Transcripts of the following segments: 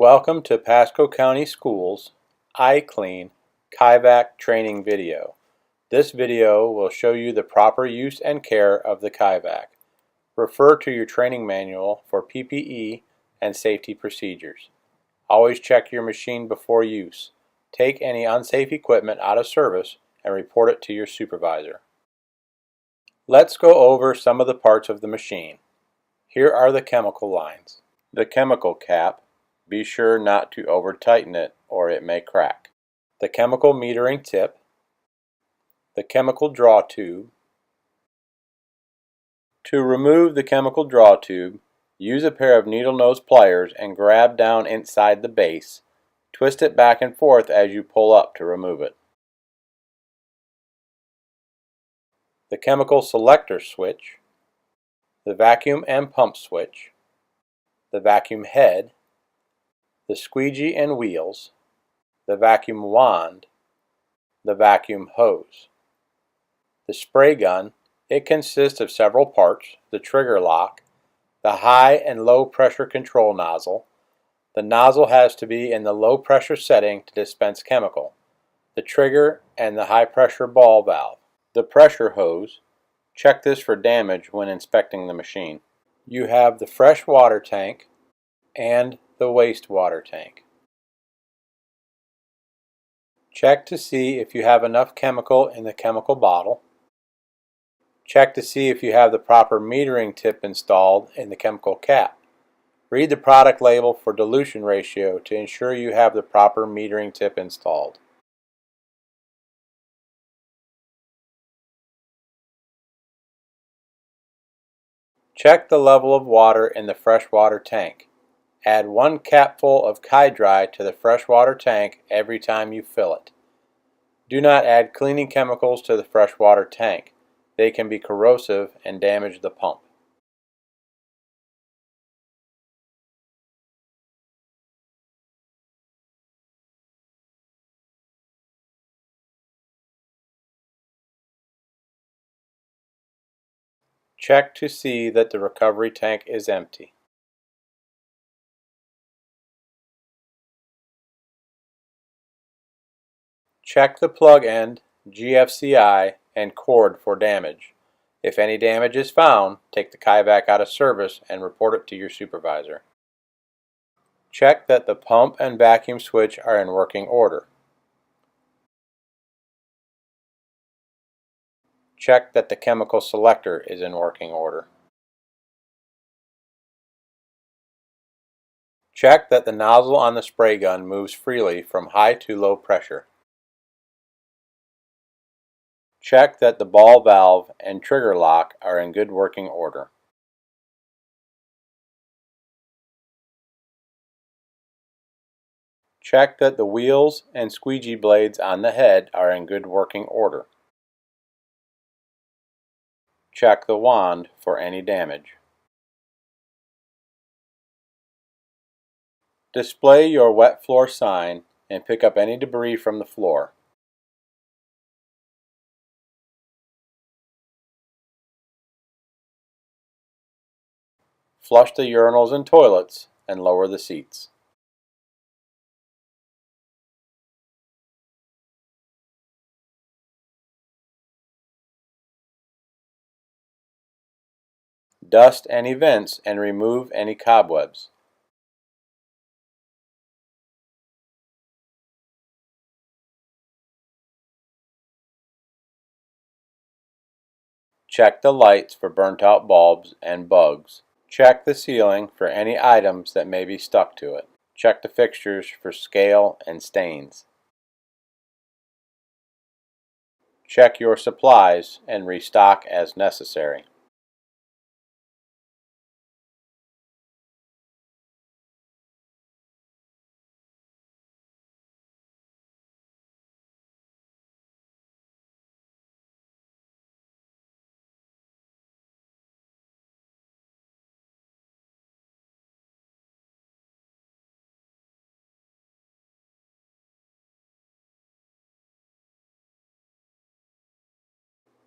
Welcome to Pasco County Schools iClean Kaivac training video. This video will show you the proper use and care of the Kaivac. Refer to your training manual for PPE and safety procedures. Always check your machine before use. Take any unsafe equipment out of service and report it to your supervisor. Let's go over some of the parts of the machine. Here are the chemical lines. The chemical cap. Be sure not to over-tighten it or it may crack. The chemical metering tip. The chemical draw tube. To remove the chemical draw tube, use a pair of needle nose pliers and grab down inside the base. Twist it back and forth as you pull up to remove it. The chemical selector switch. The vacuum and pump switch. The vacuum head. The squeegee and wheels, the vacuum wand, the vacuum hose. The spray gun, it consists of several parts: the trigger lock, the high and low pressure control nozzle. The nozzle has to be in the low pressure setting to dispense chemical, the trigger and the high pressure ball valve. The pressure hose, check this for damage when inspecting the machine. You have the fresh water tank and the wastewater tank. Check to see if you have enough chemical in the chemical bottle. Check to see if you have the proper metering tip installed in the chemical cap. Read the product label for dilution ratio to ensure you have the proper metering tip installed. Check the level of water in the freshwater tank. Add 1 capful of Kaivac to the freshwater tank every time you fill it. Do not add cleaning chemicals to the freshwater tank. They can be corrosive and damage the pump. Check to see that the recovery tank is empty. Check the plug end, GFCI, and cord for damage. If any damage is found, take the Kaivac out of service and report it to your supervisor. Check that the pump and vacuum switch are in working order. Check that the chemical selector is in working order. Check that the nozzle on the spray gun moves freely from high to low pressure. Check that the ball valve and trigger lock are in good working order. Check that the wheels and squeegee blades on the head are in good working order. Check the wand for any damage. Display your wet floor sign and pick up any debris from the floor. Flush the urinals and toilets and lower the seats. Dust any vents and remove any cobwebs. Check the lights for burnt out bulbs and bugs. Check the ceiling for any items that may be stuck to it. Check the fixtures for scale and stains. Check your supplies and restock as necessary.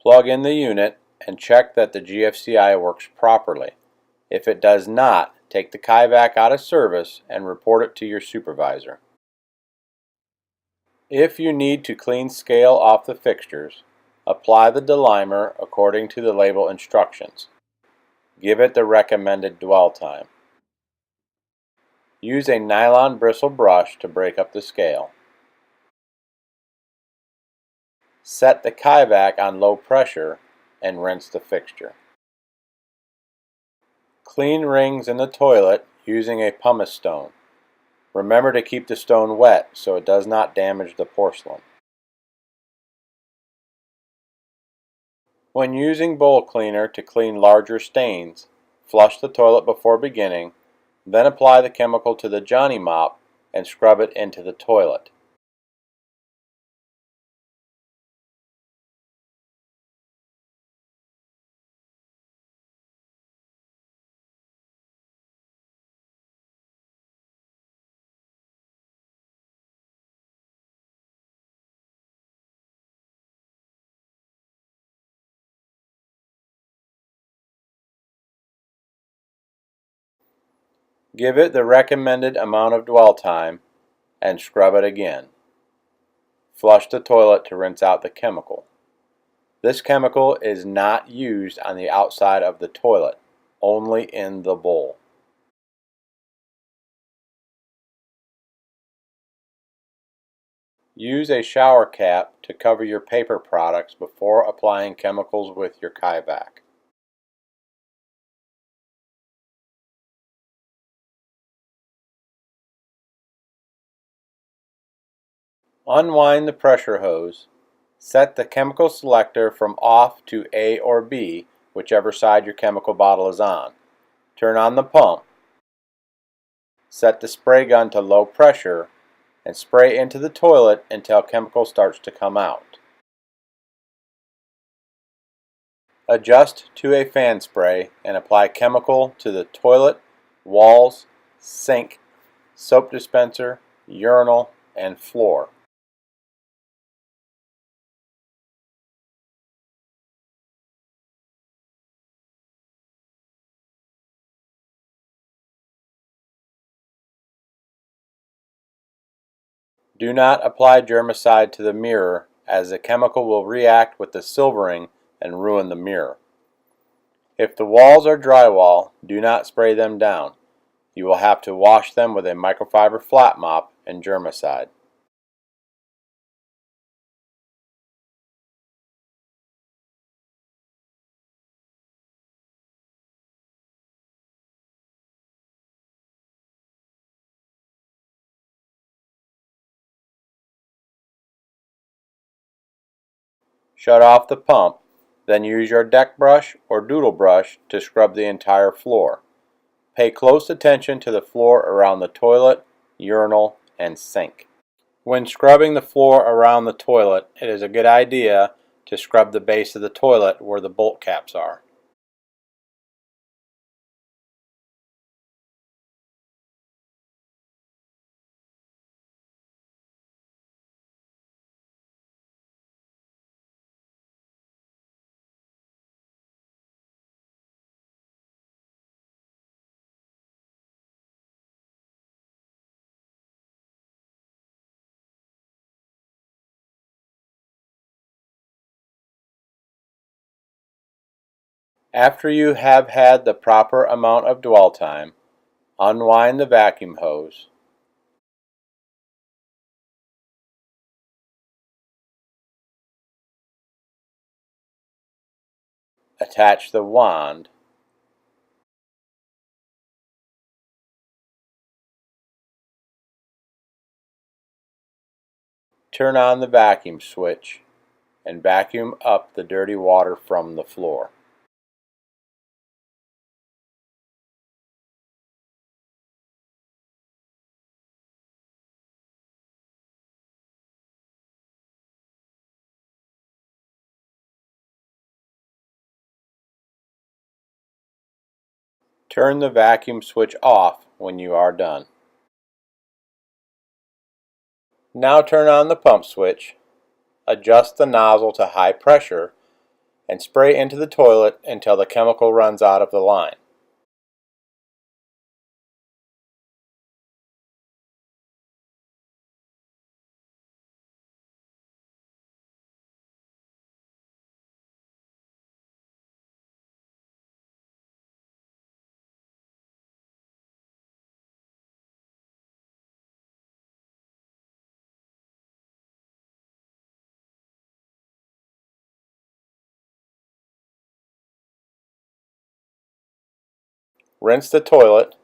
Plug in the unit and check that the GFCI works properly. If it does not, take the Kaivac out of service and report it to your supervisor. If you need to clean scale off the fixtures, apply the delimer according to the label instructions. Give it the recommended dwell time. Use a nylon bristle brush to break up the scale. Set the Kaivac on low pressure and rinse the fixture. Clean rings in the toilet using a pumice stone. Remember to keep the stone wet so it does not damage the porcelain. When using bowl cleaner to clean larger stains, flush the toilet before beginning, then apply the chemical to the Johnny mop and scrub it into the toilet. Give it the recommended amount of dwell time and scrub it again. Flush the toilet to rinse out the chemical. This chemical is not used on the outside of the toilet, only in the bowl. Use a shower cap to cover your paper products before applying chemicals with your Kaivac. Unwind the pressure hose. Set the chemical selector from off to A or B, whichever side your chemical bottle is on. Turn on the pump. Set the spray gun to low pressure and spray into the toilet until chemical starts to come out. Adjust to a fan spray and apply chemical to the toilet, walls, sink, soap dispenser, urinal, and floor. Do not apply germicide to the mirror, as the chemical will react with the silvering and ruin the mirror. If the walls are drywall, do not spray them down. You will have to wash them with a microfiber flat mop and germicide. Shut off the pump, then use your deck brush or doodle brush to scrub the entire floor. Pay close attention to the floor around the toilet, urinal, and sink. When scrubbing the floor around the toilet, it is a good idea to scrub the base of the toilet where the bolt caps are. After you have had the proper amount of dwell time, unwind the vacuum hose. Attach the wand. Turn on the vacuum switch and vacuum up the dirty water from the floor. Turn the vacuum switch off when you are done. Now turn on the pump switch, adjust the nozzle to high pressure, and spray into the toilet until the chemical runs out of the line. Rinse the toilet.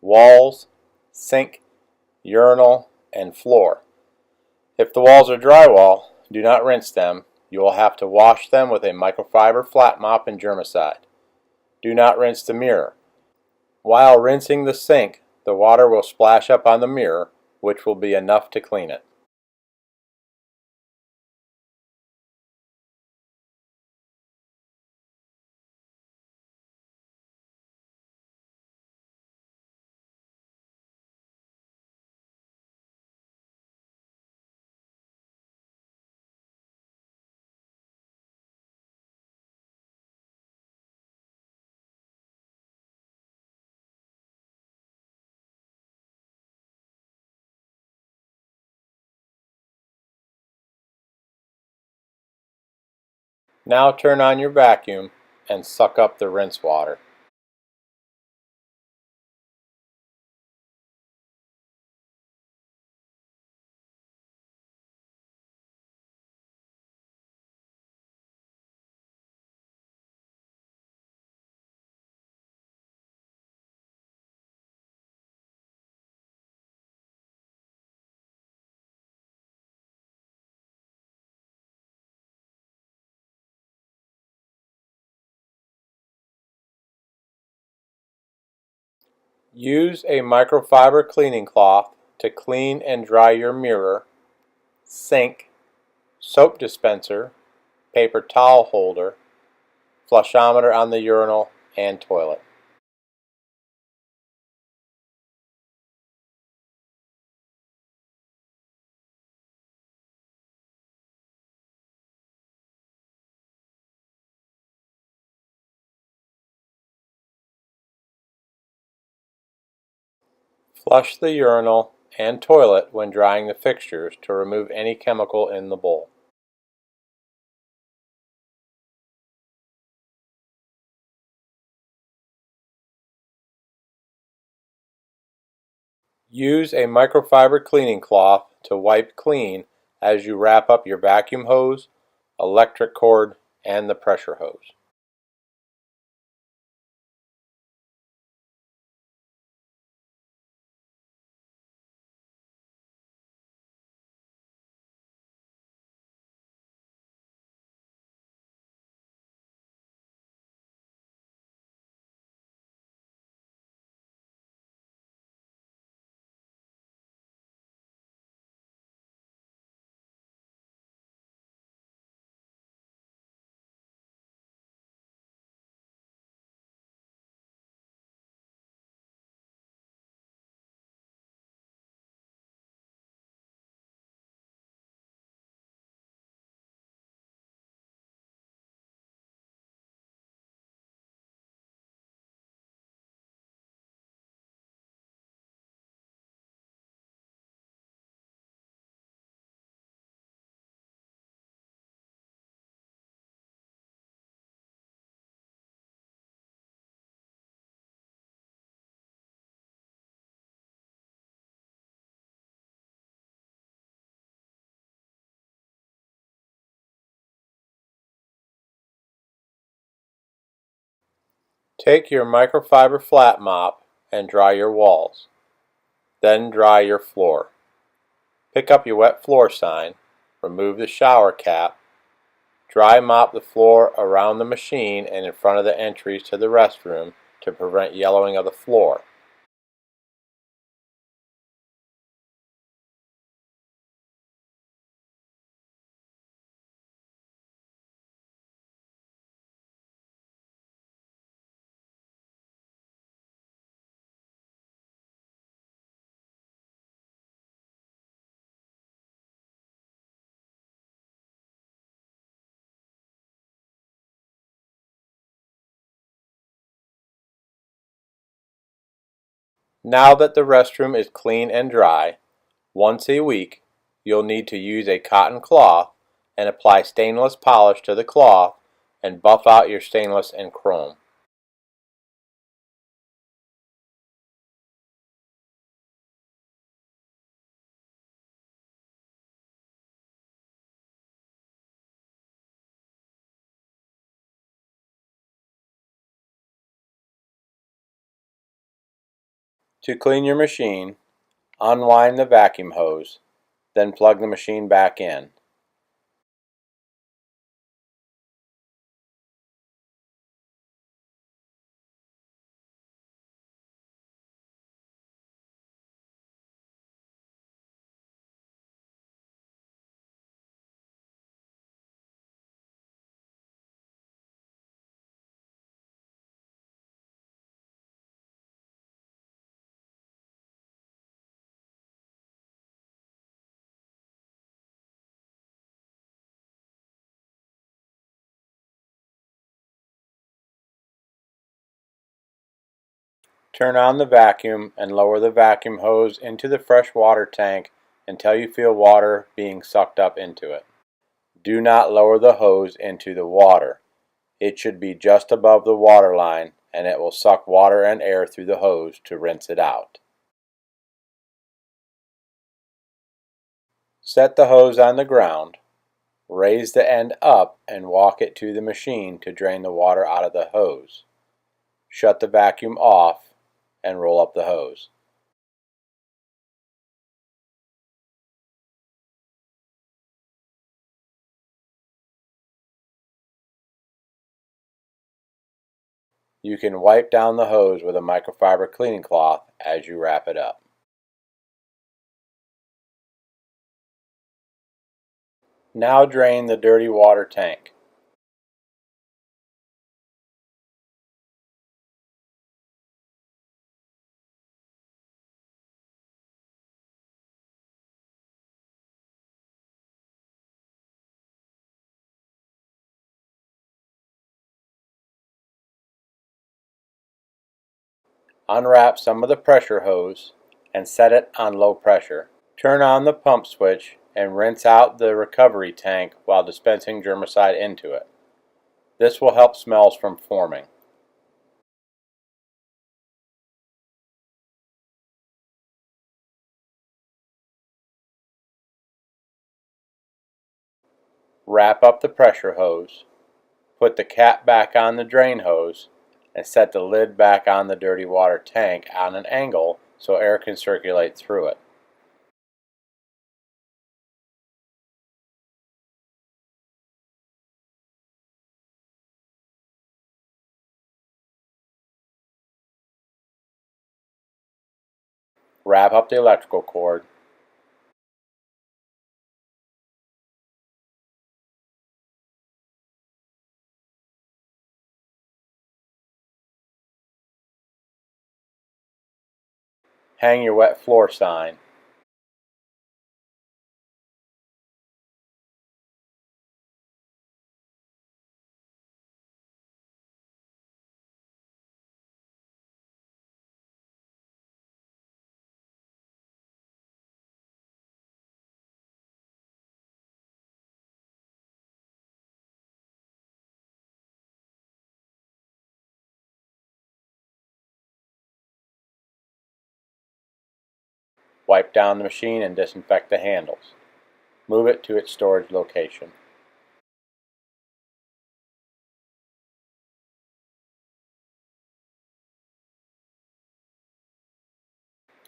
Walls, sink, urinal, and floor. If the walls are drywall, do not rinse them. You will have to wash them with a microfiber flat mop and germicide. Do not rinse the mirror. While rinsing the sink, the water will splash up on the mirror, which will be enough to clean it. Now turn on your vacuum and suck up the rinse water. Use a microfiber cleaning cloth to clean and dry your mirror, sink, soap dispenser, paper towel holder, flushometer on the urinal, and toilet. Flush the urinal and toilet when drying the fixtures to remove any chemical in the bowl. Use a microfiber cleaning cloth to wipe clean as you wrap up your vacuum hose, electric cord, and the pressure hose. Take your microfiber flat mop and dry your walls. Then dry your floor. Pick up your wet floor sign, remove the shower cap, dry mop the floor around the machine and in front of the entries to the restroom to prevent yellowing of the floor. Now that the restroom is clean and dry, Once a week, you'll need to use a cotton cloth and apply stainless polish to the cloth and buff out your stainless and chrome. To clean your machine, unwind the vacuum hose, then plug the machine back in. Turn on the vacuum and lower the vacuum hose into the fresh water tank until you feel water being sucked up into it. Do not lower the hose into the water. It should be just above the water line, and it will suck water and air through the hose to rinse it out. Set the hose on the ground, raise the end up and walk it to the machine to drain the water out of the hose. Shut the vacuum off and roll up the hose. You can wipe down the hose with a microfiber cleaning cloth as you wrap it up. Now drain the dirty water tank. Unwrap some of the pressure hose and set it on low pressure. Turn on the pump switch and rinse out the recovery tank while dispensing germicide into it. This will help smells from forming. Wrap up the pressure hose, put the cap back on the drain hose, and set the lid back on the dirty water tank on an angle so air can circulate through it. Wrap up the electrical cord. Hang your wet floor sign. Wipe down the machine and disinfect the handles. Move it to its storage location.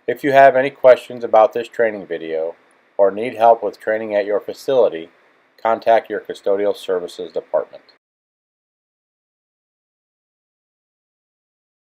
If you have any questions about this training video or need help with training at your facility, contact your custodial services department.